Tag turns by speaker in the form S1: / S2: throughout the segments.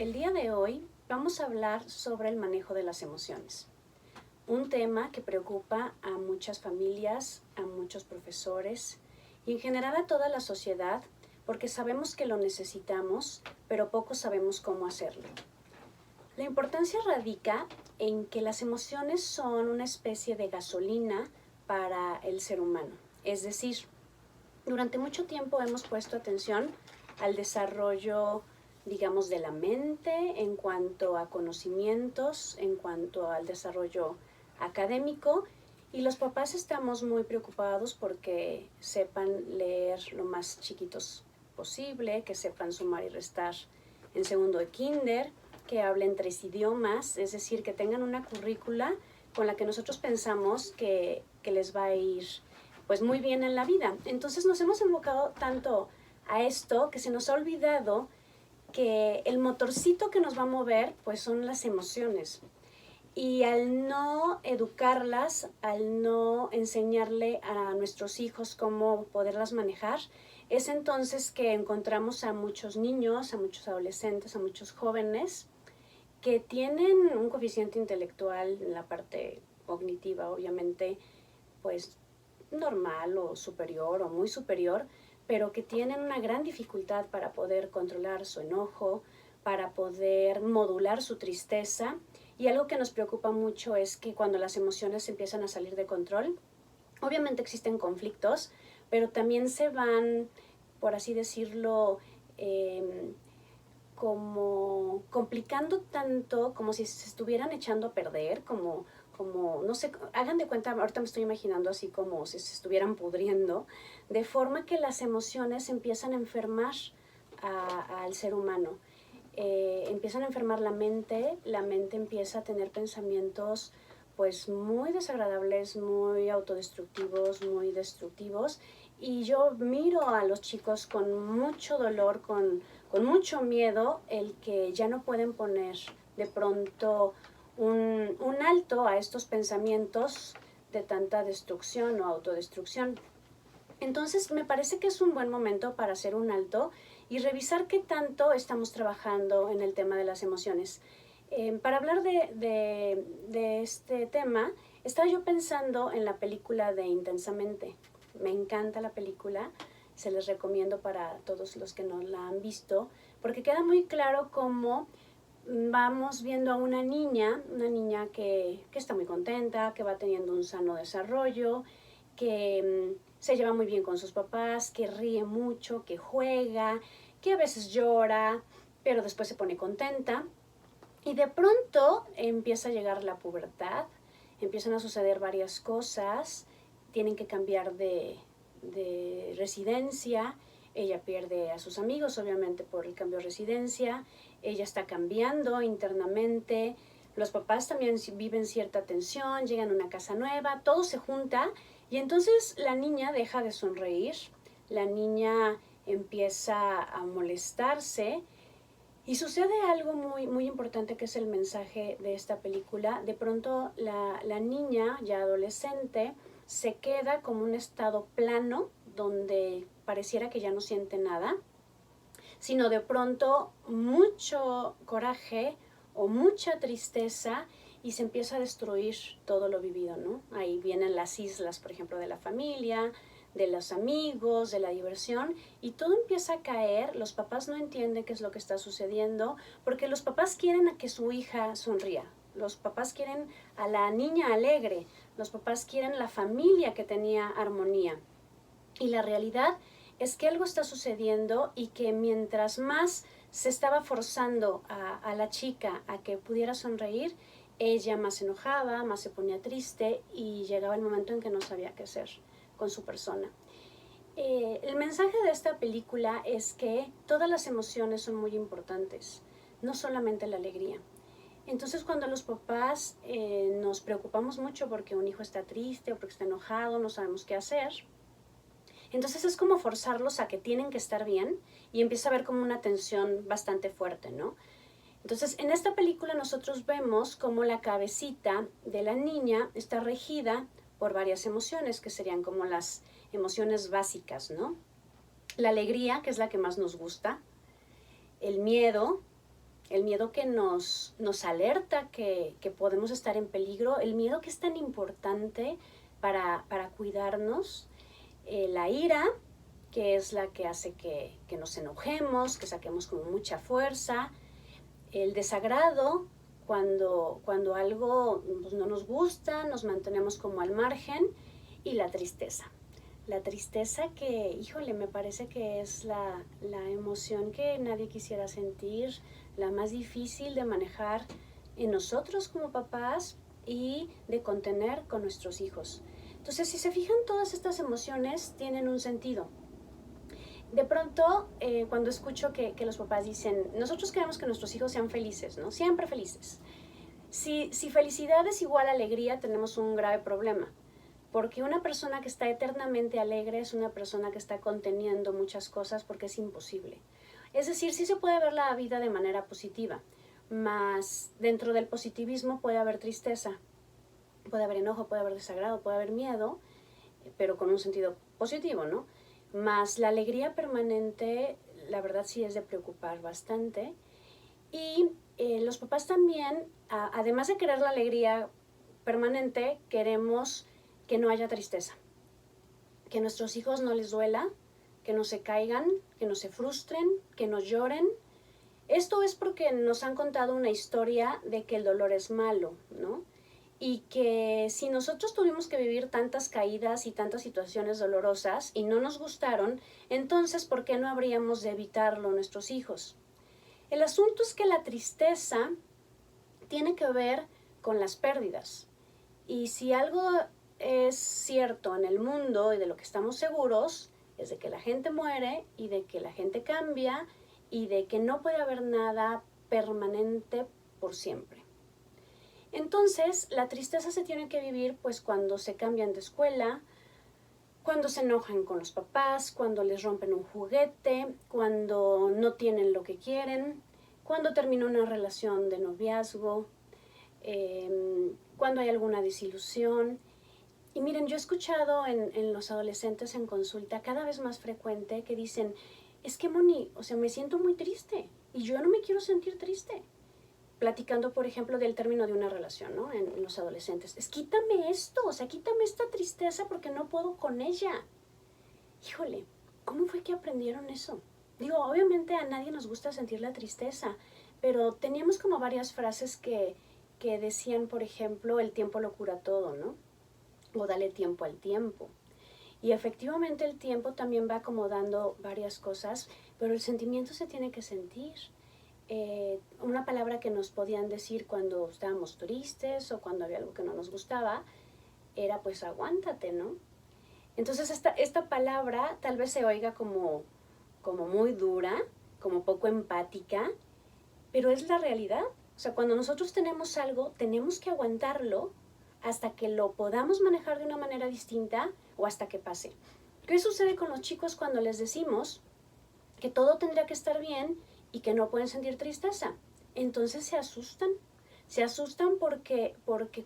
S1: el día de hoy vamos a hablar sobre el manejo de las emociones. Un tema que preocupa a muchas familias, a muchos profesores y en general a toda la sociedad porque sabemos que lo necesitamos, pero poco sabemos cómo hacerlo. La importancia radica en que las emociones son una especie de gasolina para el ser humano. Es decir, durante mucho tiempo hemos puesto atención al desarrollo, digamos, de la mente en cuanto a conocimientos, en cuanto al desarrollo académico, y los papás estamos muy preocupados porque sepan leer lo más chiquitos posible, que sepan sumar y restar en segundo de kinder, que hablen 3 idiomas, es decir, que tengan una currícula con la que nosotros pensamos que les va a ir pues muy bien en la vida. Entonces nos hemos enfocado tanto a esto que se nos ha olvidado que el motorcito que nos va a mover pues son las emociones. Y al no educarlas, al no enseñarle a nuestros hijos cómo poderlas manejar, es entonces que encontramos a muchos niños, a muchos adolescentes, a muchos jóvenes que tienen un coeficiente intelectual en la parte cognitiva, obviamente, pues normal o superior o muy superior, pero que tienen una gran dificultad para poder controlar su enojo, para poder modular su tristeza. Y algo que nos preocupa mucho es que cuando las emociones empiezan a salir de control, obviamente existen conflictos, pero también se van, por así decirlo, como complicando tanto, como si se estuvieran echando a perder, como, no sé, hagan de cuenta, ahorita me estoy imaginando así como si se estuvieran pudriendo, de forma que las emociones empiezan a enfermar al ser humano. Empiezan a enfermar la mente empieza a tener pensamientos pues muy desagradables, muy autodestructivos, muy destructivos, y yo miro a los chicos con mucho dolor, con mucho miedo, el que ya no pueden poner de pronto un alto a estos pensamientos de tanta destrucción o autodestrucción. Entonces me parece que es un buen momento para hacer un alto y revisar qué tanto estamos trabajando en el tema de las emociones. Para hablar de este tema, estaba yo pensando en la película de Intensamente. Me encanta la película, se les recomiendo para todos los que no la han visto, porque queda muy claro cómo vamos viendo a una niña que está muy contenta, que va teniendo un sano desarrollo, que se lleva muy bien con sus papás, que ríe mucho, que juega, que a veces llora, pero después se pone contenta. Y de pronto empieza a llegar la pubertad, empiezan a suceder varias cosas, tienen que cambiar de residencia, ella pierde a sus amigos obviamente por el cambio de residencia, ella está cambiando internamente, los papás también viven cierta tensión, llegan a una casa nueva, todo se junta y entonces la niña deja de sonreír, la niña empieza a molestarse. Y sucede algo muy, muy importante que es el mensaje de esta película. De pronto la niña, ya adolescente, se queda como un estado plano donde pareciera que ya no siente nada, sino de pronto mucho coraje o mucha tristeza y se empieza a destruir todo lo vivido, ¿no? Ahí vienen las islas, por ejemplo, de la familia, de los amigos, de la diversión, y todo empieza a caer. Los papás no entienden qué es lo que está sucediendo, porque los papás quieren a que su hija sonría, los papás quieren a la niña alegre, los papás quieren la familia que tenía armonía. Y la realidad es que algo está sucediendo y que mientras más se estaba forzando a la chica a que pudiera sonreír, ella más se enojaba, más se ponía triste y llegaba el momento en que no sabía qué hacer con su persona. El mensaje de esta película es que todas las emociones son muy importantes, no solamente la alegría. Entonces cuando los papás nos preocupamos mucho porque un hijo está triste o porque está enojado, no sabemos qué hacer, entonces es como forzarlos a que tienen que estar bien y empieza a haber como una tensión bastante fuerte, ¿no? Entonces en esta película nosotros vemos cómo la cabecita de la niña está regida por varias emociones que serían como las emociones básicas, ¿no? La alegría, que es la que más nos gusta, el miedo, el miedo que nos alerta que podemos estar en peligro, el miedo que es tan importante para cuidarnos, la ira, que es la que hace que nos enojemos, que saquemos como mucha fuerza, el desagrado, cuando algo pues, no nos gusta, nos mantenemos como al margen, y la tristeza. La tristeza que, híjole, me parece que es la emoción que nadie quisiera sentir, la más difícil de manejar en nosotros como papás y de contener con nuestros hijos. Entonces, si se fijan, todas estas emociones tienen un sentido. De pronto, cuando escucho que los papás dicen, nosotros queremos que nuestros hijos sean felices, ¿no? Siempre felices. Si felicidad es igual a alegría, tenemos un grave problema. Porque una persona que está eternamente alegre es una persona que está conteniendo muchas cosas porque es imposible. Es decir, sí se puede ver la vida de manera positiva, mas dentro del positivismo puede haber tristeza, puede haber enojo, puede haber desagrado, puede haber miedo, pero con un sentido positivo, ¿no? Mas la alegría permanente, la verdad sí es de preocupar bastante. Y los papás también, además de querer la alegría permanente, queremos que no haya tristeza, que a nuestros hijos no les duela, que no se caigan, que no se frustren, que no lloren. Esto es porque nos han contado una historia de que el dolor es malo, ¿no? Y que si nosotros tuvimos que vivir tantas caídas y tantas situaciones dolorosas y no nos gustaron, entonces ¿por qué no habríamos de evitarlo nuestros hijos? El asunto es que la tristeza tiene que ver con las pérdidas. Y si algo es cierto en el mundo y de lo que estamos seguros, es de que la gente muere y de que la gente cambia y de que no puede haber nada permanente por siempre. Entonces, la tristeza se tiene que vivir pues cuando se cambian de escuela, cuando se enojan con los papás, cuando les rompen un juguete, cuando no tienen lo que quieren, cuando termina una relación de noviazgo, cuando hay alguna desilusión. Y miren, yo he escuchado en los adolescentes en consulta cada vez más frecuente que dicen, es que Moni, o sea, me siento muy triste y yo no me quiero sentir triste. Platicando, por ejemplo, del término de una relación, ¿no? En los adolescentes. Es quítame esto, o sea, quítame esta tristeza porque no puedo con ella. Híjole, ¿cómo fue que aprendieron eso? Digo, obviamente a nadie nos gusta sentir la tristeza, pero teníamos como varias frases que decían, por ejemplo, el tiempo lo cura todo, ¿no? O dale tiempo al tiempo. Y efectivamente el tiempo también va acomodando varias cosas, pero el sentimiento se tiene que sentir. Una palabra que nos podían decir cuando estábamos tristes o cuando había algo que no nos gustaba era pues aguántate, ¿no? Entonces esta palabra tal vez se oiga como muy dura, como poco empática, pero es la realidad. O sea, cuando nosotros tenemos algo, tenemos que aguantarlo hasta que lo podamos manejar de una manera distinta o hasta que pase. ¿Qué sucede con los chicos cuando les decimos que todo tendría que estar bien y que no pueden sentir tristeza? Entonces se asustan porque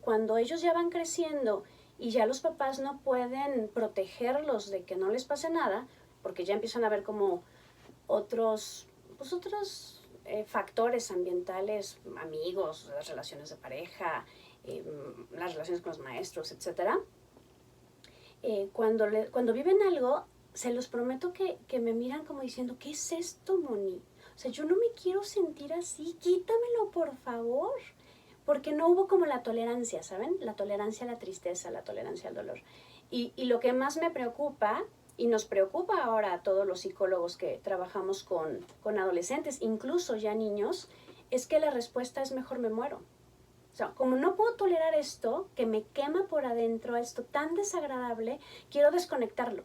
S1: cuando ellos ya van creciendo y ya los papás no pueden protegerlos de que no les pase nada, porque ya empiezan a ver como otros factores ambientales, amigos, las relaciones de pareja, las relaciones con los maestros, etc. Cuando viven algo, se los prometo que me miran como diciendo, ¿qué es esto, Moni? O sea, yo no me quiero sentir así, quítamelo, por favor. Porque no hubo como la tolerancia, ¿saben? La tolerancia a la tristeza, la tolerancia al dolor. Y lo que más me preocupa, y nos preocupa ahora a todos los psicólogos que trabajamos con adolescentes, incluso ya niños, es que la respuesta es mejor me muero. O sea, como no puedo tolerar esto, que me quema por adentro, esto tan desagradable, quiero desconectarlo.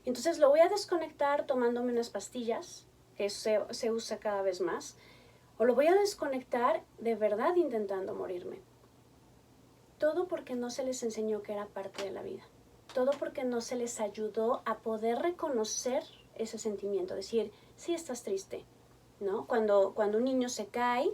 S1: Entonces lo voy a desconectar tomándome unas pastillas, que se usa cada vez más, o lo voy a desconectar de verdad intentando morirme. Todo porque no se les enseñó que era parte de la vida. Todo porque no se les ayudó a poder reconocer ese sentimiento, decir, sí estás triste, ¿no? Cuando un niño se cae,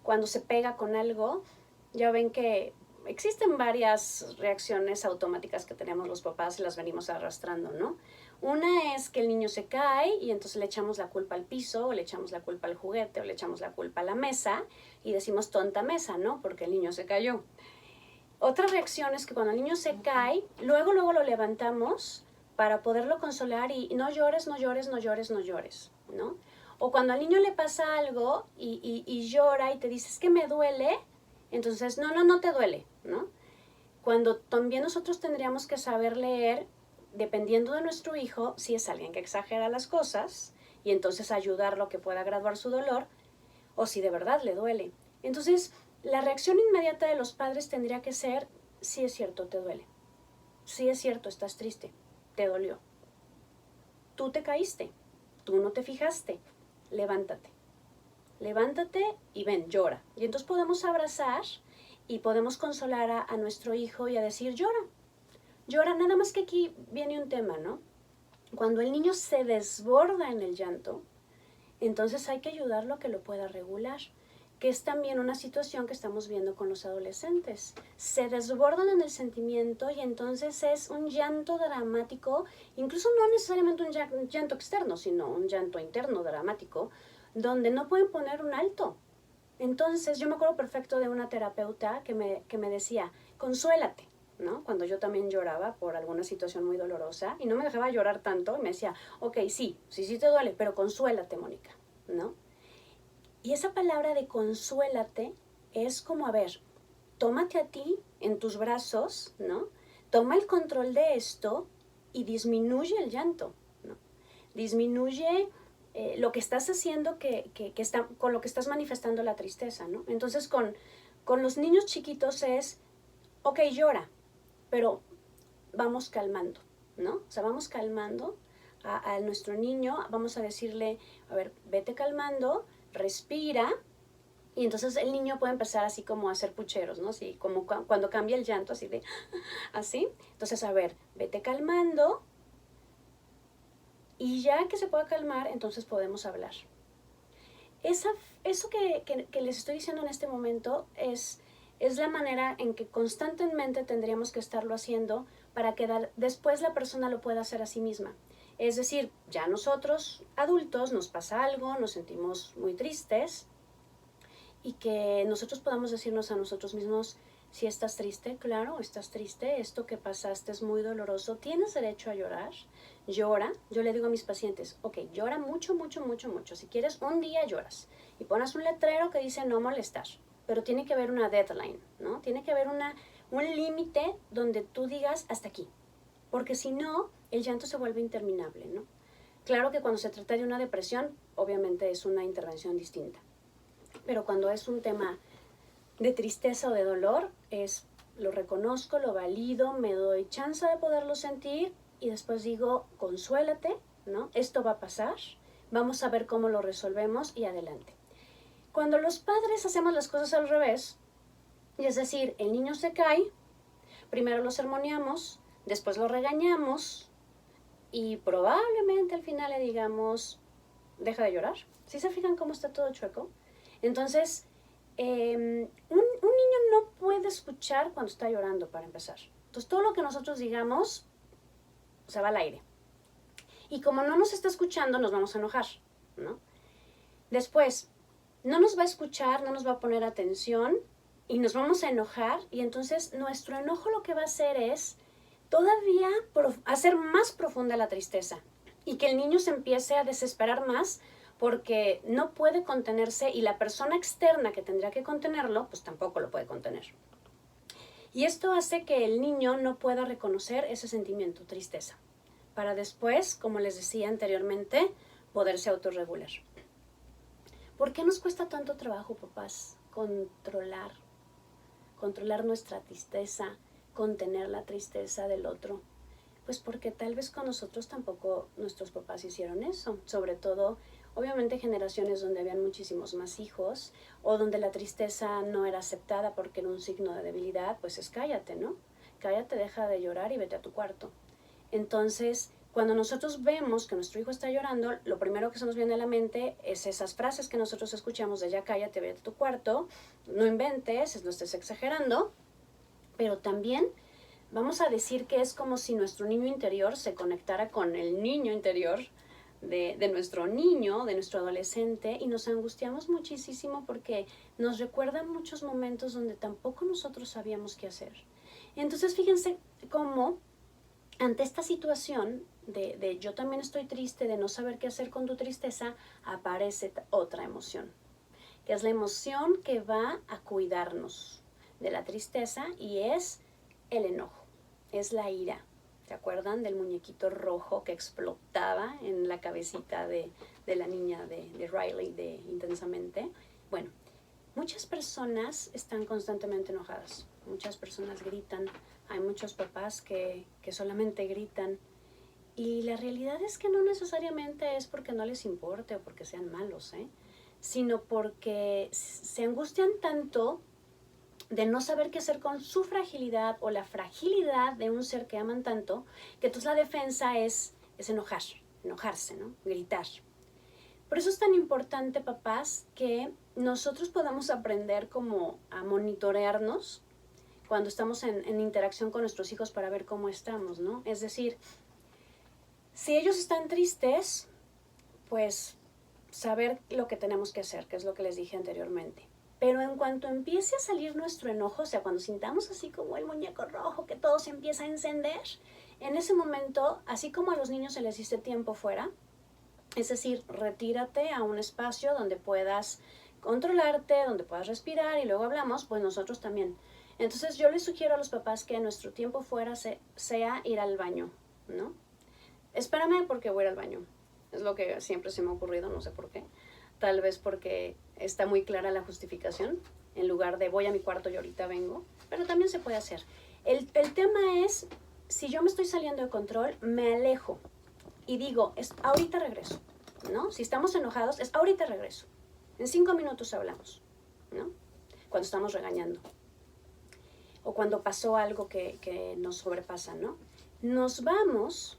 S1: cuando se pega con algo, ya ven que existen varias reacciones automáticas que tenemos los papás y las venimos arrastrando, ¿no? Una es que el niño se cae y entonces le echamos la culpa al piso, o le echamos la culpa al juguete, o le echamos la culpa a la mesa y decimos tonta mesa, ¿no? Porque el niño se cayó. Otra reacción es que cuando el niño se cae, luego lo levantamos para poderlo consolar y no llores, no llores, no llores, no llores, ¿no? O cuando al niño le pasa algo y llora y te dice, es que me duele, entonces, no te duele, ¿no? Cuando también nosotros tendríamos que saber leer, dependiendo de nuestro hijo, si es alguien que exagera las cosas y entonces ayudarlo a que pueda graduar su dolor, o si de verdad le duele. Entonces, la reacción inmediata de los padres tendría que ser, sí es cierto, te duele. Sí es cierto, estás triste, te dolió. Tú te caíste, tú no te fijaste, levántate. Levántate y ven, llora. Y entonces podemos abrazar y podemos consolar a nuestro hijo y a decir, llora. Llora, nada más que aquí viene un tema, ¿no? Cuando el niño se desborda en el llanto, entonces hay que ayudarlo a que lo pueda regular, que es también una situación que estamos viendo con los adolescentes. Se desbordan en el sentimiento y entonces es un llanto dramático, incluso no necesariamente un llanto externo, sino un llanto interno dramático, donde no pueden poner un alto. Entonces yo me acuerdo perfecto de una terapeuta que me decía, consuélate, ¿no? Cuando yo también lloraba por alguna situación muy dolorosa y no me dejaba llorar tanto y me decía, ok, sí te duele, pero consuélate, Mónica, ¿no? Y esa palabra de consuélate es como, a ver, tómate a ti en tus brazos, ¿no? Toma el control de esto y disminuye el llanto, ¿no? Disminuye lo que estás haciendo está, con lo que estás manifestando la tristeza, ¿no? Entonces con los niños chiquitos es, ok, llora, pero vamos calmando, ¿no? O sea, vamos calmando a nuestro niño, vamos a decirle, a ver, vete calmando, respira, y entonces el niño puede empezar así como a hacer pucheros, ¿no? Así como cuando cambia el llanto, así de, así. Entonces, a ver, vete calmando, y ya que se pueda calmar, entonces podemos hablar. Eso que les estoy diciendo en este momento es la manera en que constantemente tendríamos que estarlo haciendo para que después la persona lo pueda hacer a sí misma. Es decir, ya nosotros, adultos, nos pasa algo, nos sentimos muy tristes y que nosotros podamos decirnos a nosotros mismos, si estás triste, claro, estás triste, esto que pasaste es muy doloroso, tienes derecho a llorar, llora. Yo le digo a mis pacientes, ok, llora mucho, mucho, mucho, mucho. Si quieres, un día lloras y pones un letrero que dice no molestar, pero tiene que haber una deadline, ¿no? Tiene que haber un límite donde tú digas hasta aquí, porque si no, el llanto se vuelve interminable, ¿no? Claro que cuando se trata de una depresión, obviamente es una intervención distinta, pero cuando es un tema de tristeza o de dolor, lo reconozco, lo valido, me doy chance de poderlo sentir y después digo, consuélate, ¿no? Esto va a pasar, vamos a ver cómo lo resolvemos y adelante. Cuando los padres hacemos las cosas al revés, y es decir, el niño se cae, primero lo sermoneamos, después lo regañamos y probablemente al final le digamos, deja de llorar. ¿Sí se fijan cómo está todo chueco? Entonces, un niño no puede escuchar cuando está llorando, para empezar. Entonces, todo lo que nosotros digamos se va al aire. Y como no nos está escuchando, nos vamos a enojar, ¿no? Después, no nos va a escuchar, no nos va a poner atención y nos vamos a enojar. Y entonces, nuestro enojo lo que va a hacer es todavía hacer más profunda la tristeza y que el niño se empiece a desesperar más porque no puede contenerse y la persona externa que tendría que contenerlo, pues tampoco lo puede contener. Y esto hace que el niño no pueda reconocer ese sentimiento, tristeza, para después, como les decía anteriormente, poderse autorregular. ¿Por qué nos cuesta tanto trabajo, papás, controlar nuestra tristeza, contener la tristeza del otro? Pues porque tal vez con nosotros tampoco nuestros papás hicieron eso, sobre todo obviamente generaciones donde habían muchísimos más hijos o donde la tristeza no era aceptada porque era un signo de debilidad, pues es cállate, ¿no? Cállate, deja de llorar y vete a tu cuarto. Entonces, cuando nosotros vemos que nuestro hijo está llorando, lo primero que se nos viene a la mente es esas frases que nosotros escuchamos de ya cállate, vete a tu cuarto, no inventes, no estés exagerando, pero también vamos a decir que es como si nuestro niño interior se conectara con el niño interior de nuestro niño, de nuestro adolescente, y nos angustiamos muchísimo porque nos recuerdan muchos momentos donde tampoco nosotros sabíamos qué hacer. Entonces fíjense cómo ante esta situación de yo también estoy triste, de no saber qué hacer con tu tristeza, aparece otra emoción, que es la emoción que va a cuidarnos de la tristeza, y es el enojo, es la ira. ¿Se acuerdan del muñequito rojo que explotaba en la cabecita de la niña de Riley de Intensamente? Bueno, muchas personas están constantemente enojadas, muchas personas gritan, hay muchos papás que solamente gritan, y la realidad es que no necesariamente es porque no les importe o porque sean malos, sino porque se angustian tanto de no saber qué hacer con su fragilidad o la fragilidad de un ser que aman tanto, que entonces la defensa es enojarse, ¿no? Gritar. Por eso es tan importante, papás, que nosotros podamos aprender como a monitorearnos cuando estamos en interacción con nuestros hijos para ver cómo estamos, ¿no? Es decir, si ellos están tristes, pues saber lo que tenemos que hacer, que es lo que les dije anteriormente. Pero en cuanto empiece a salir nuestro enojo, o sea, cuando sintamos así como el muñeco rojo, que todo se empieza a encender, en ese momento, así como a los niños se les dice tiempo fuera, es decir, retírate a un espacio donde puedas controlarte, donde puedas respirar y luego hablamos, pues nosotros también. Entonces yo les sugiero a los papás que nuestro tiempo fuera sea ir al baño, ¿no? Espérame porque voy al baño. Es lo que siempre se me ha ocurrido, no sé por qué. Tal vez porque está muy clara la justificación, en lugar de voy a mi cuarto y ahorita vengo. Pero también se puede hacer. El tema es, si yo me estoy saliendo de control, me alejo y digo, ahorita regreso, ¿no? Si estamos enojados, es ahorita regreso. En 5 minutos hablamos, ¿no? Cuando estamos regañando. O cuando pasó algo que nos sobrepasa, ¿no? Nos vamos,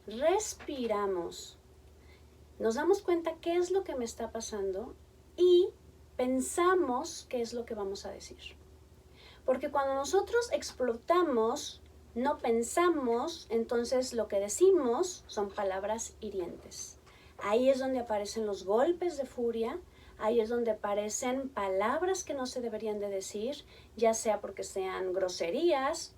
S1: respiramos, nos damos cuenta qué es lo que me está pasando y pensamos qué es lo que vamos a decir. Porque cuando nosotros explotamos, no pensamos, entonces lo que decimos son palabras hirientes. Ahí es donde aparecen los golpes de furia, ahí es donde aparecen palabras que no se deberían de decir, ya sea porque sean groserías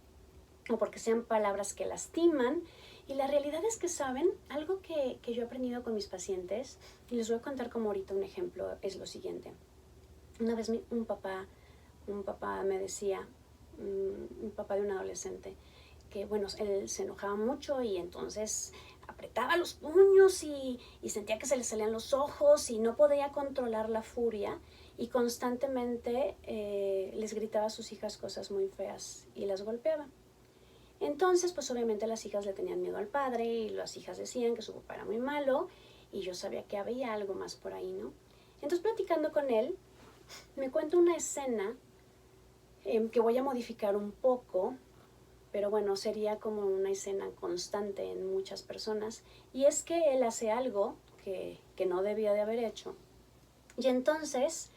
S1: o porque sean palabras que lastiman. Y la realidad es que, ¿saben? Algo que yo he aprendido con mis pacientes, y les voy a contar como ahorita un ejemplo, es lo siguiente. Una vez un papá me decía, un papá de un adolescente, que bueno, él se enojaba mucho y entonces apretaba los puños y sentía que se le salían los ojos y no podía controlar la furia, y constantemente les gritaba a sus hijas cosas muy feas y las golpeaba. Entonces, pues obviamente las hijas le tenían miedo al padre y las hijas decían que su papá era muy malo, y yo sabía que había algo más por ahí, ¿no? Entonces, platicando con él, me cuenta una escena que voy a modificar un poco, pero bueno, sería como una escena constante en muchas personas, y es que él hace algo que no debía de haber hecho, y entonces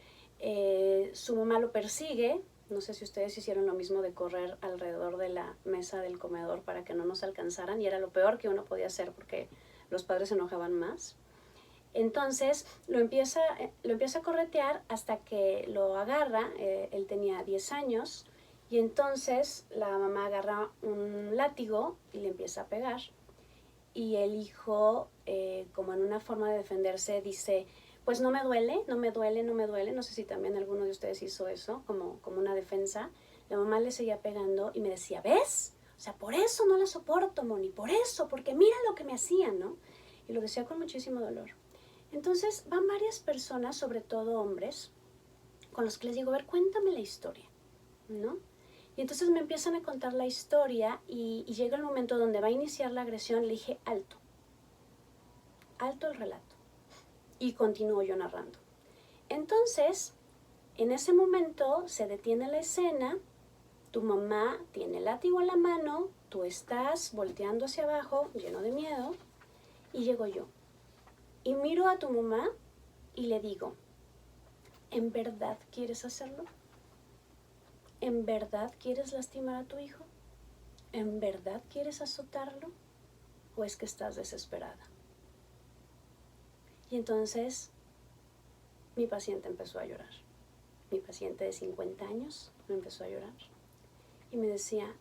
S1: su mamá lo persigue. No sé si ustedes hicieron lo mismo de correr alrededor de la mesa del comedor para que no nos alcanzaran, y era lo peor que uno podía hacer porque los padres se enojaban más. Entonces lo empieza a corretear hasta que lo agarra. Él tenía 10 años, y entonces la mamá agarra un látigo y le empieza a pegar. Y el hijo, como en una forma de defenderse, dice, pues no me duele, no me duele, no me duele. No sé si también alguno de ustedes hizo eso, como una defensa. La mamá le seguía pegando y me decía, ¿ves? O sea, por eso no la soporto, Moni, por eso, porque mira lo que me hacían, ¿no? Y lo decía con muchísimo dolor. Entonces van varias personas, sobre todo hombres, con los que les digo, a ver, cuéntame la historia, ¿no? Y entonces me empiezan a contar la historia, y llega el momento donde va a iniciar la agresión. Le dije, alto, alto el relato. Y continúo yo narrando. Entonces, en ese momento se detiene la escena, tu mamá tiene el látigo en la mano, tú estás volteando hacia abajo, lleno de miedo, y llego yo. Y miro a tu mamá y le digo, ¿en verdad quieres hacerlo? ¿En verdad quieres lastimar a tu hijo? ¿en verdad quieres azotarlo o es que estás desesperada? Y entonces mi paciente empezó a llorar. Mi paciente de 50 años me empezó a llorar y me decía,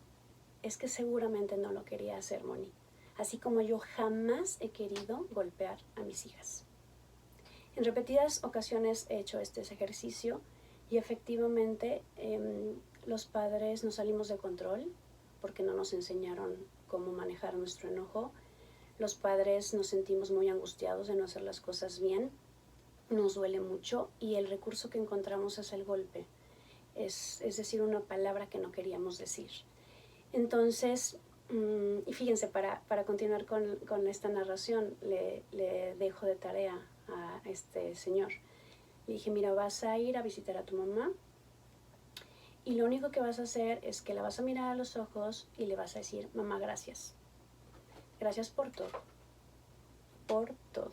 S1: es que seguramente no lo quería hacer, Moni, así como yo jamás he querido golpear a mis hijas. En repetidas ocasiones he hecho este ejercicio y efectivamente los padres nos salimos de control porque no nos enseñaron cómo manejar nuestro enojo. Los padres nos sentimos muy angustiados de no hacer las cosas bien, nos duele mucho y el recurso que encontramos es el golpe, es decir, una palabra que no queríamos decir. Entonces, y fíjense, para continuar con esta narración, le dejo de tarea a este señor. Le dije, mira, vas a ir a visitar a tu mamá y lo único que vas a hacer es que la vas a mirar a los ojos y le vas a decir, mamá, gracias. Gracias por todo. Por todo.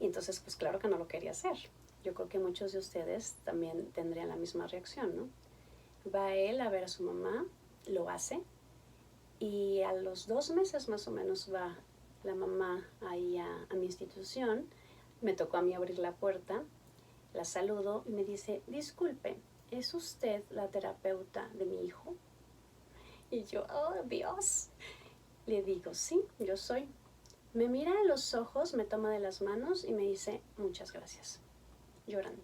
S1: Y entonces, pues claro que no lo quería hacer. Yo creo que muchos de ustedes también tendrían la misma reacción, ¿no? Va él a ver a su mamá, lo hace, y a los 2 meses más o menos va la mamá ahí a mi institución. Me tocó a mí abrir la puerta, la saludo y me dice, disculpe, ¿es usted la terapeuta de mi hijo? Y yo, oh Dios, le digo, sí, yo soy. Me mira a los ojos, me toma de las manos y me dice, muchas gracias, llorando.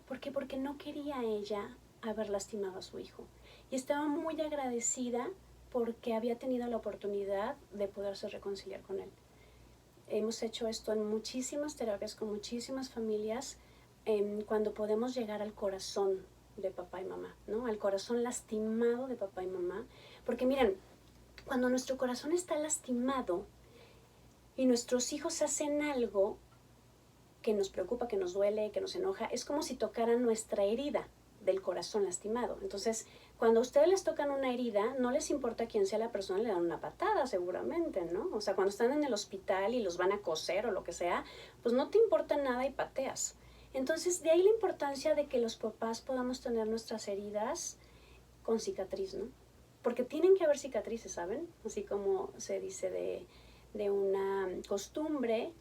S1: ¿Por qué? Porque no quería ella haber lastimado a su hijo. Y estaba muy agradecida porque había tenido la oportunidad de poderse reconciliar con él. Hemos hecho esto en muchísimas terapias, con muchísimas familias, cuando podemos llegar al corazón de papá y mamá, ¿no? Al corazón lastimado de papá y mamá. Porque miren, cuando nuestro corazón está lastimado y nuestros hijos hacen algo que nos preocupa, que nos duele, que nos enoja, es como si tocaran nuestra herida del corazón lastimado. Entonces, cuando a ustedes les tocan una herida, no les importa quién sea la persona, le dan una patada seguramente, ¿no? O sea, cuando están en el hospital y los van a coser o lo que sea, pues no te importa nada y pateas. Entonces, de ahí la importancia de que los papás podamos tener nuestras heridas con cicatriz, ¿no? Porque tienen que haber cicatrices, ¿saben? Así como se dice de una costumbre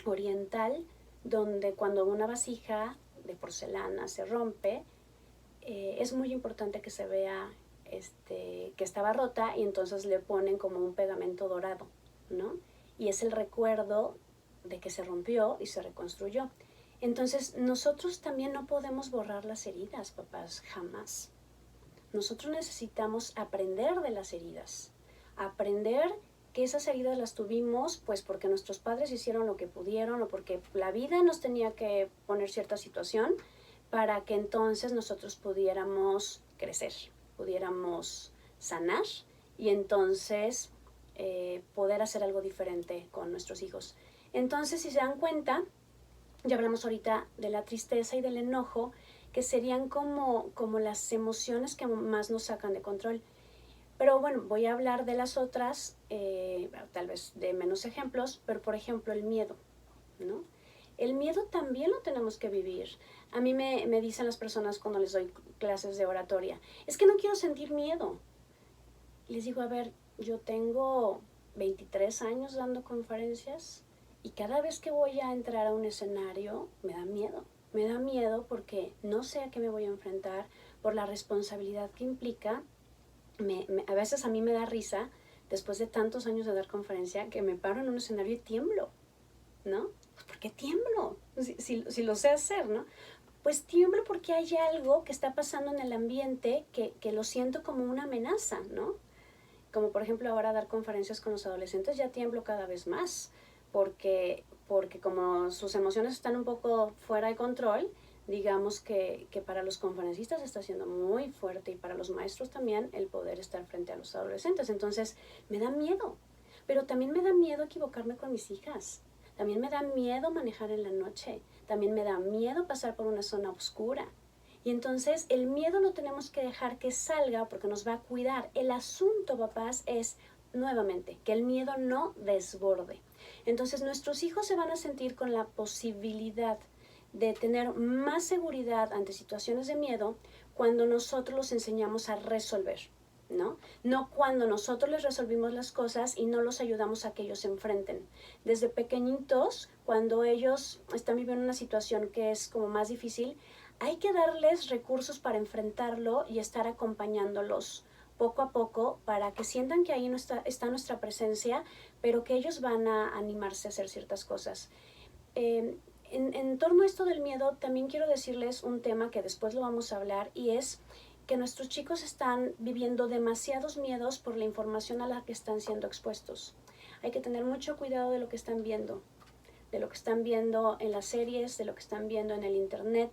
S1: oriental, donde cuando una vasija de porcelana se rompe, es muy importante que se vea que estaba rota y entonces le ponen como un pegamento dorado, ¿no? Y es el recuerdo de que se rompió y se reconstruyó. Entonces nosotros también no podemos borrar las heridas, papás, jamás. Nosotros necesitamos aprender de las heridas, aprender que esas heridas las tuvimos pues porque nuestros padres hicieron lo que pudieron o porque la vida nos tenía que poner cierta situación para que entonces nosotros pudiéramos crecer, pudiéramos sanar y entonces poder hacer algo diferente con nuestros hijos. Entonces, si se dan cuenta, ya hablamos ahorita de la tristeza y del enojo, que serían como las emociones que más nos sacan de control. Pero bueno, voy a hablar de las otras, tal vez de menos ejemplos, pero por ejemplo el miedo, ¿no? El miedo también lo tenemos que vivir. A mí me dicen las personas cuando les doy clases de oratoria, es que no quiero sentir miedo. Y les digo, a ver, yo tengo 23 años dando conferencias y cada vez que voy a entrar a un escenario me da miedo. Me da miedo porque no sé a qué me voy a enfrentar, por la responsabilidad que implica. A veces a mí me da risa, después de tantos años de dar conferencia, que me paro en un escenario y tiemblo, ¿no? Pues ¿por qué tiemblo? Si lo sé hacer, ¿no? Pues tiemblo porque hay algo que está pasando en el ambiente que lo siento como una amenaza, ¿no? Como por ejemplo ahora dar conferencias con los adolescentes, ya tiemblo cada vez más, porque como sus emociones están un poco fuera de control, digamos que para los conferencistas está siendo muy fuerte y para los maestros también el poder estar frente a los adolescentes. Entonces me da miedo, pero también me da miedo equivocarme con mis hijas. También me da miedo manejar en la noche. También me da miedo pasar por una zona oscura. Y entonces el miedo no tenemos que dejar que salga porque nos va a cuidar. El asunto, papás, es nuevamente que el miedo no desborde. Entonces nuestros hijos se van a sentir con la posibilidad de tener más seguridad ante situaciones de miedo cuando nosotros los enseñamos a resolver, ¿no? No cuando nosotros les resolvimos las cosas y no los ayudamos a que ellos se enfrenten. Desde pequeñitos, cuando ellos están viviendo una situación que es como más difícil, hay que darles recursos para enfrentarlo y estar acompañándolos poco a poco para que sientan que ahí no está nuestra presencia, pero que ellos van a animarse a hacer ciertas cosas. En torno a esto del miedo, también quiero decirles un tema que después lo vamos a hablar, y es que nuestros chicos están viviendo demasiados miedos por la información a la que están siendo expuestos. Hay que tener mucho cuidado de lo que están viendo, de lo que están viendo en las series, de lo que están viendo en el internet,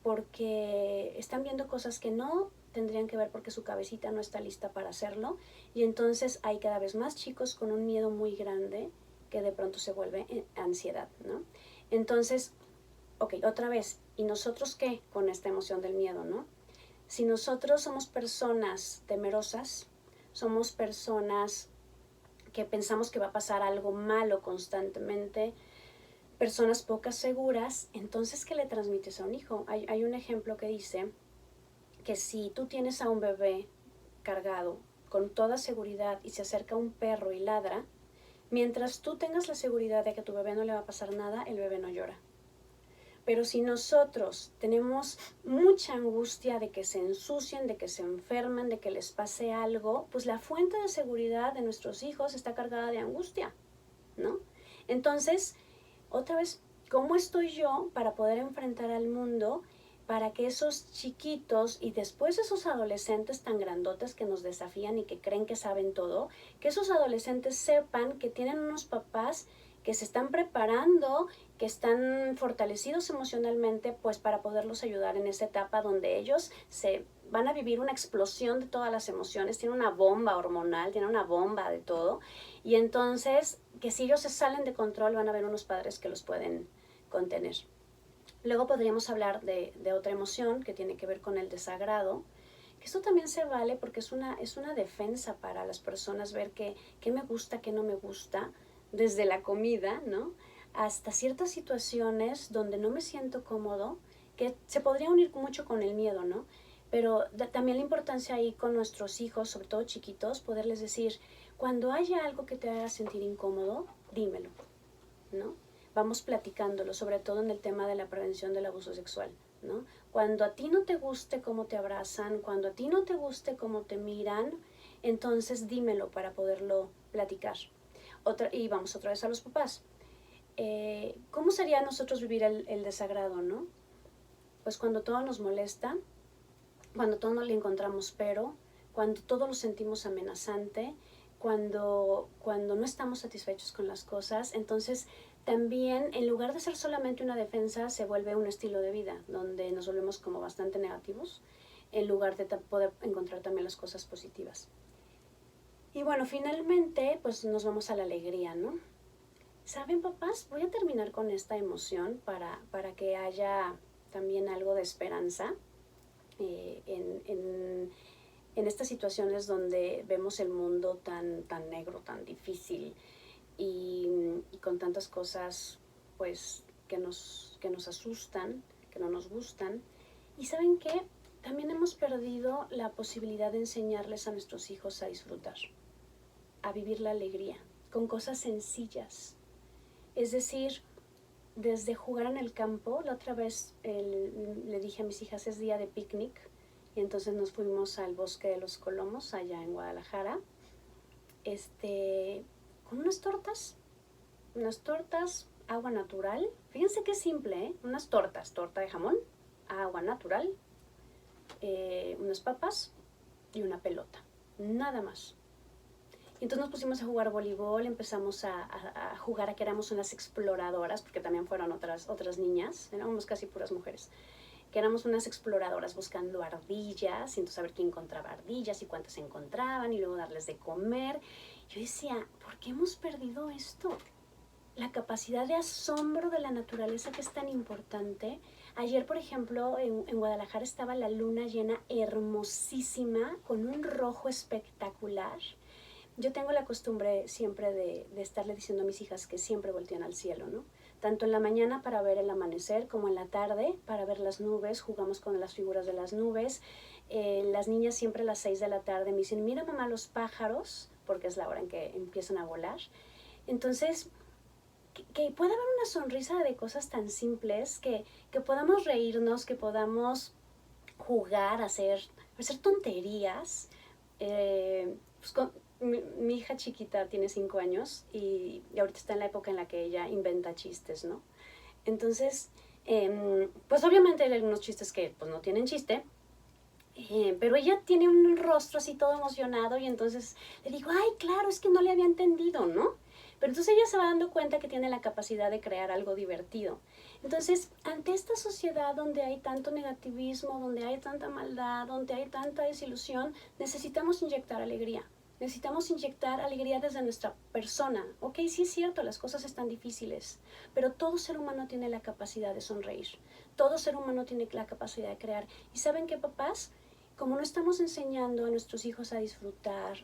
S1: porque están viendo cosas que no tendrían que ver porque su cabecita no está lista para hacerlo, y entonces hay cada vez más chicos con un miedo muy grande que de pronto se vuelve ansiedad, ¿no? Entonces, ok, otra vez, ¿y nosotros qué con esta emoción del miedo, no? Si nosotros somos personas temerosas, somos personas que pensamos que va a pasar algo malo constantemente, personas pocas seguras, entonces, ¿qué le transmites a un hijo? Hay un ejemplo que dice que si tú tienes a un bebé cargado con toda seguridad y se acerca un perro y ladra, mientras tú tengas la seguridad de que a tu bebé no le va a pasar nada, el bebé no llora. Pero si nosotros tenemos mucha angustia de que se ensucien, de que se enfermen, de que les pase algo, pues la fuente de seguridad de nuestros hijos está cargada de angustia, ¿no? Entonces, otra vez, ¿cómo estoy yo para poder enfrentar al mundo para que esos chiquitos y después esos adolescentes tan grandotes que nos desafían y que creen que saben todo, que esos adolescentes sepan que tienen unos papás que se están preparando, que están fortalecidos emocionalmente, pues para poderlos ayudar en esa etapa donde ellos se van a vivir una explosión de todas las emociones, tienen una bomba hormonal, tienen una bomba de todo, y entonces que si ellos se salen de control van a haber unos padres que los pueden contener. Luego podríamos hablar de otra emoción que tiene que ver con el desagrado, que esto también se vale porque es una defensa para las personas ver qué me gusta, qué no me gusta, desde la comida, ¿no? Hasta ciertas situaciones donde no me siento cómodo, que se podría unir mucho con el miedo, ¿no? Pero también la importancia ahí con nuestros hijos, sobre todo chiquitos, poderles decir, cuando haya algo que te haga sentir incómodo, dímelo, ¿no? Vamos platicándolo, sobre todo en el tema de la prevención del abuso sexual, ¿no? Cuando a ti no te guste cómo te abrazan, cuando a ti no te guste cómo te miran, entonces dímelo para poderlo platicar. Y vamos otra vez a los papás. ¿Cómo sería nosotros vivir el desagrado, no? Pues cuando todo nos molesta, cuando todo no le encontramos pero, cuando todo lo sentimos amenazante, cuando no estamos satisfechos con las cosas, entonces también en lugar de ser solamente una defensa se vuelve un estilo de vida donde nos volvemos como bastante negativos en lugar de poder encontrar también las cosas positivas. Y bueno, finalmente pues nos vamos a la alegría, ¿no? ¿Saben, papás? Voy a terminar con esta emoción para que haya también algo de esperanza en estas situaciones donde vemos el mundo tan negro, tan difícil y con tantas cosas pues que nos asustan, que no nos gustan. ¿Y saben qué? También hemos perdido la posibilidad de enseñarles a nuestros hijos a disfrutar, a vivir la alegría, con cosas sencillas. Es decir, desde jugar en el campo, la otra vez le dije a mis hijas, es día de picnic, y entonces nos fuimos al Bosque de los Colomos, allá en Guadalajara, con unas tortas, agua natural. Fíjense qué simple, ¿eh? Unas tortas, torta de jamón, agua natural, unas papas y una pelota, nada más. Y entonces nos pusimos a jugar voleibol, empezamos a jugar a que éramos unas exploradoras, porque también fueron otras niñas, éramos casi puras mujeres, que éramos unas exploradoras buscando ardillas, y entonces a ver quién encontraba ardillas y cuántas encontraban, y luego darles de comer. Yo decía, ¿por qué hemos perdido esto? La capacidad de asombro de la naturaleza que es tan importante. Ayer, por ejemplo, en Guadalajara estaba la luna llena hermosísima, con un rojo espectacular. Yo tengo la costumbre siempre de estarle diciendo a mis hijas que siempre volteen al cielo, ¿no? tanto en la mañana para ver el amanecer como en la tarde para ver las nubes, jugamos con las figuras de las nubes. Las niñas siempre a las 6 de la tarde me dicen, mira mamá los pájaros, porque es la hora en que empiezan a volar. Entonces, que pueda haber una sonrisa de cosas tan simples, que podamos reírnos, que podamos jugar, hacer tonterías. Mi hija chiquita tiene 5 años y ahorita está en la época en la que ella inventa chistes, ¿no? Entonces, pues obviamente hay algunos chistes que pues no tienen chiste, pero ella tiene un rostro así todo emocionado y entonces le digo, ay, claro, es que no le había entendido, ¿no? Pero entonces ella se va dando cuenta que tiene la capacidad de crear algo divertido. Entonces, ante esta sociedad donde hay tanto negativismo, donde hay tanta maldad, donde hay tanta desilusión, necesitamos inyectar alegría. Necesitamos inyectar alegría desde nuestra persona. Ok, sí es cierto, las cosas están difíciles, pero todo ser humano tiene la capacidad de sonreír. Todo ser humano tiene la capacidad de crear. ¿Y saben qué, papás? Como no estamos enseñando a nuestros hijos a disfrutar,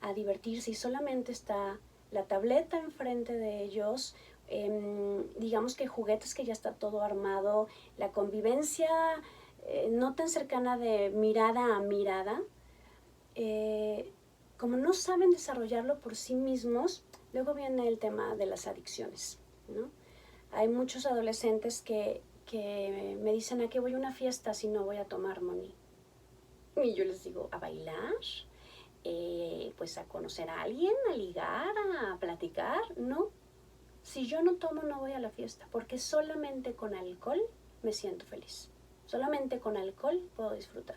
S1: a divertirse y solamente está la tableta enfrente de ellos, digamos que juguetes que ya está todo armado, la convivencia no tan cercana de mirada a mirada, como no saben desarrollarlo por sí mismos, luego viene el tema de las adicciones, ¿no? Hay muchos adolescentes que me dicen, ¿a qué voy a una fiesta si no voy a tomar, Moni? Y yo les digo, ¿a bailar? Pues a conocer a alguien, a ligar, a platicar, ¿no? Si yo no tomo, no voy a la fiesta, porque solamente con alcohol me siento feliz. Solamente con alcohol puedo disfrutar.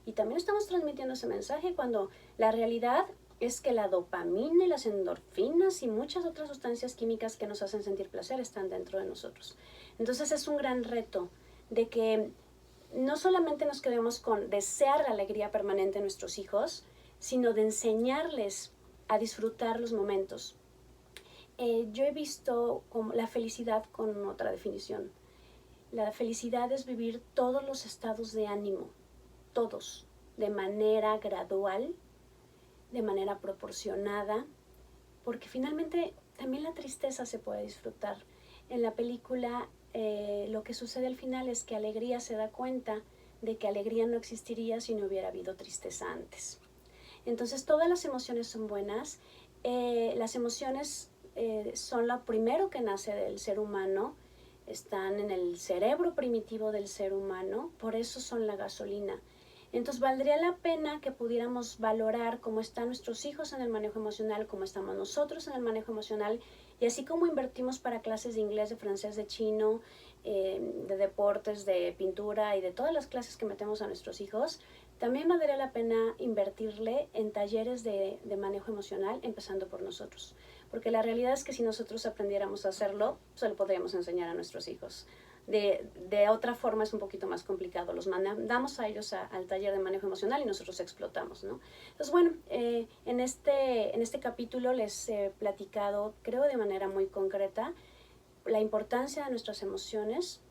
S1: Y también estamos transmitiendo ese mensaje cuando la realidad es que la dopamina y las endorfinas y muchas otras sustancias químicas que nos hacen sentir placer están dentro de nosotros. Entonces es un gran reto de que no solamente nos quedemos con desear la alegría permanente en nuestros hijos, sino de enseñarles a disfrutar los momentos. Yo he visto como la felicidad con otra definición. La felicidad es vivir todos los estados de ánimo, todos, de manera gradual, de manera proporcionada, porque finalmente también la tristeza se puede disfrutar. En la película lo que sucede al final es que Alegría se da cuenta de que alegría no existiría si no hubiera habido tristeza antes. Entonces todas las emociones son buenas. Las emociones son lo primero que nace del ser humano, están en el cerebro primitivo del ser humano, por eso son la gasolina. Entonces valdría la pena que pudiéramos valorar cómo están nuestros hijos en el manejo emocional, cómo estamos nosotros en el manejo emocional, y así como invertimos para clases de inglés, de francés, de chino, de deportes, de pintura y de todas las clases que metemos a nuestros hijos, también valdría la pena invertirle en talleres de manejo emocional, empezando por nosotros. Porque la realidad es que si nosotros aprendiéramos a hacerlo, solo podríamos enseñar a nuestros hijos. De otra forma es un poquito más complicado. Los mandamos a ellos al taller de manejo emocional y nosotros explotamos, ¿no? Entonces, bueno, en este capítulo les he platicado, creo de manera muy concreta, la importancia de nuestras emociones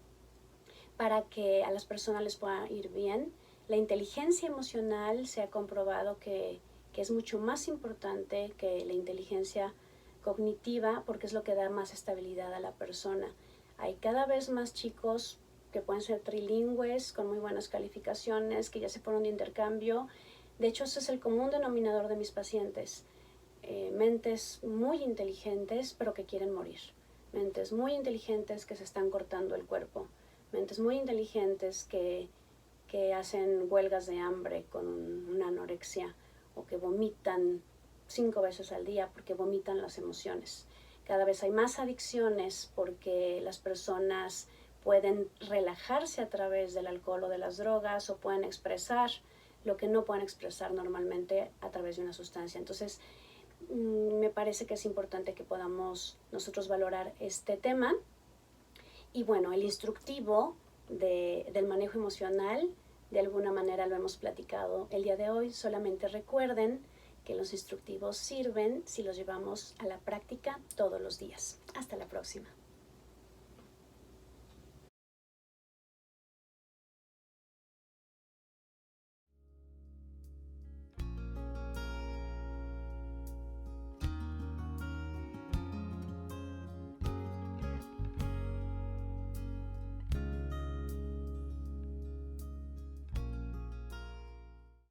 S1: para que a las personas les pueda ir bien. La inteligencia emocional se ha comprobado que es mucho más importante que la inteligencia cognitiva porque es lo que da más estabilidad a la persona. Hay cada vez más chicos que pueden ser trilingües, con muy buenas calificaciones, que ya se fueron de intercambio. De hecho, ese es el común denominador de mis pacientes. Mentes muy inteligentes, pero que quieren morir. Mentes muy inteligentes que se están cortando el cuerpo. Mentes muy inteligentes que hacen huelgas de hambre con una anorexia o que vomitan 5 veces al día porque vomitan las emociones. Cada vez hay más adicciones porque las personas pueden relajarse a través del alcohol o de las drogas o pueden expresar lo que no pueden expresar normalmente a través de una sustancia. Entonces, me parece que es importante que podamos nosotros valorar este tema. Y bueno, el instructivo del manejo emocional, de alguna manera lo hemos platicado el día de hoy. Solamente recuerden que los instructivos sirven si los llevamos a la práctica todos los días. Hasta la próxima.